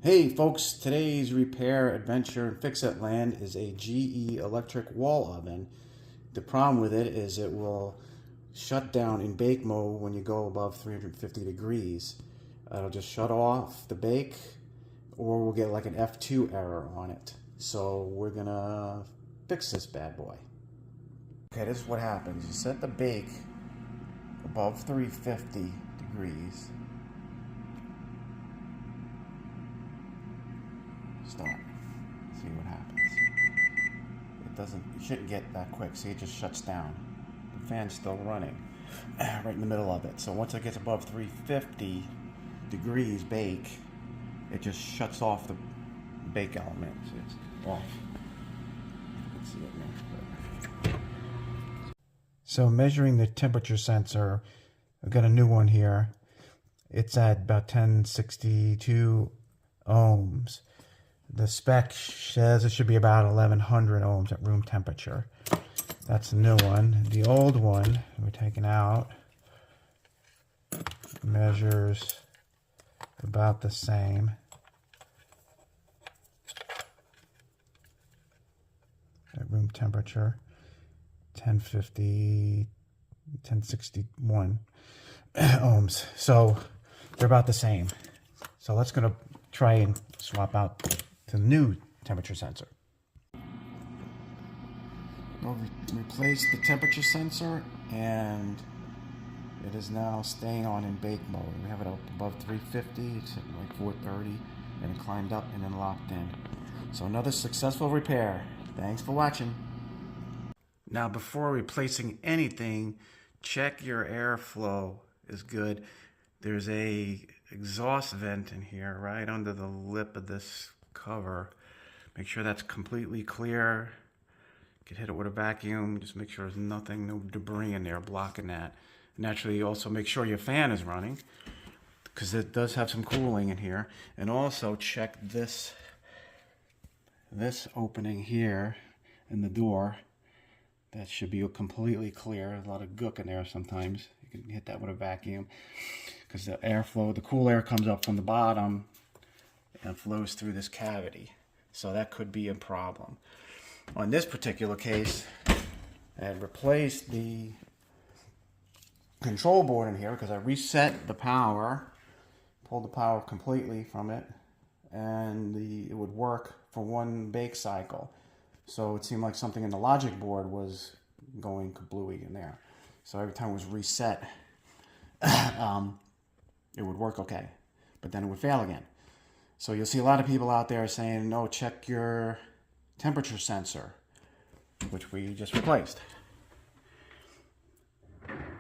Hey folks, today's repair adventure and fix-it land is a GE electric wall oven. The problem with it is it will shut down in bake mode when you go above 350 degrees. It'll just shut off the bake, or we'll get like an F2 error on it. So we're gonna fix this bad boy. Okay, this is what happens. You set the bake above 350 degrees. Start. See what happens. It shouldn't get that quick. See, it just shuts down. The fan's still running right in the middle of it. So once it gets above 350 degrees bake, it just shuts off the bake element. See, it's off. Let's see it now. So measuring the temperature sensor, I've got a new one here. It's at about 1062 ohms. The spec says it should be about 1100 ohms at room temperature. That's the new one. The old one we're taking out measures about the same. At room temperature, 1061 ohms. So they're about the same. So let's gonna try and swap out to the new temperature sensor. We'll replace the temperature sensor, and it is now staying on in bake mode. We have it up above 350, it's at like 430, and it climbed up and then locked in. So another successful repair. Thanks for watching. Now before replacing anything, check your airflow is good. There's a exhaust vent in here right under the lip of this cover. Make sure that's completely clear. You can hit it with a vacuum. Just make sure there's nothing, no debris in there blocking that. Naturally, also make sure your fan is running, because it does have some cooling in here. And also check this opening here in the door. That should be completely clear. There's a lot of gook in there sometimes. You can hit that with a vacuum, because the airflow, the cool air comes up from the bottom and flows through this cavity. So that could be a problem. On this particular case, I had replaced the control board in here because I reset the power, pulled the power completely from it, and it would work for one bake cycle. So it seemed like something in the logic board was going kablooey in there. So every time it was reset, it would work okay, but then it would fail again. So you'll see a lot of people out there saying, no, check your temperature sensor, which we just replaced.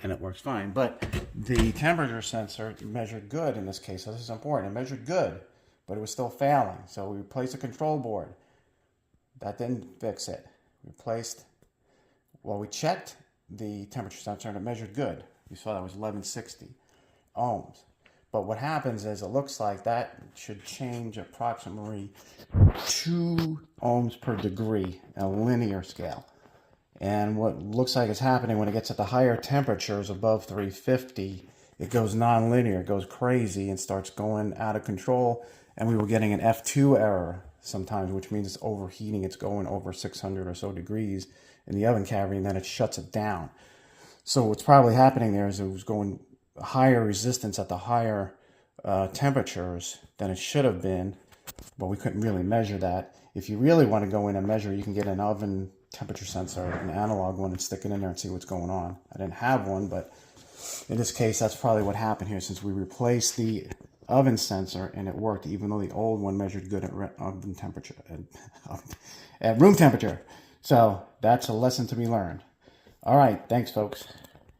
And it works fine. But the temperature sensor measured good in this case. So this is important. It measured good, but it was still failing. So we replaced the control board. That didn't fix it. We checked the temperature sensor and it measured good. You saw that was 1160 ohms. But what happens is it looks like that should change approximately 2 ohms per degree, a linear scale. And what looks like is happening when it gets at the higher temperatures above 350, it goes non-linear, it goes crazy and starts going out of control. And we were getting an F2 error sometimes, which means it's overheating. It's going over 600 or so degrees in the oven cavity, and then it shuts it down. So what's probably happening there is it was going higher resistance at the higher temperatures than it should have been, but we couldn't really measure that. If you really want to go in and measure, you can get an oven temperature sensor, an analog one, and stick it in there and see what's going on. I didn't have one, but in this case, that's probably what happened here, since we replaced the oven sensor and it worked, even though the old one measured good at oven temperature, at room temperature. So that's a lesson to be learned. All right, thanks, folks.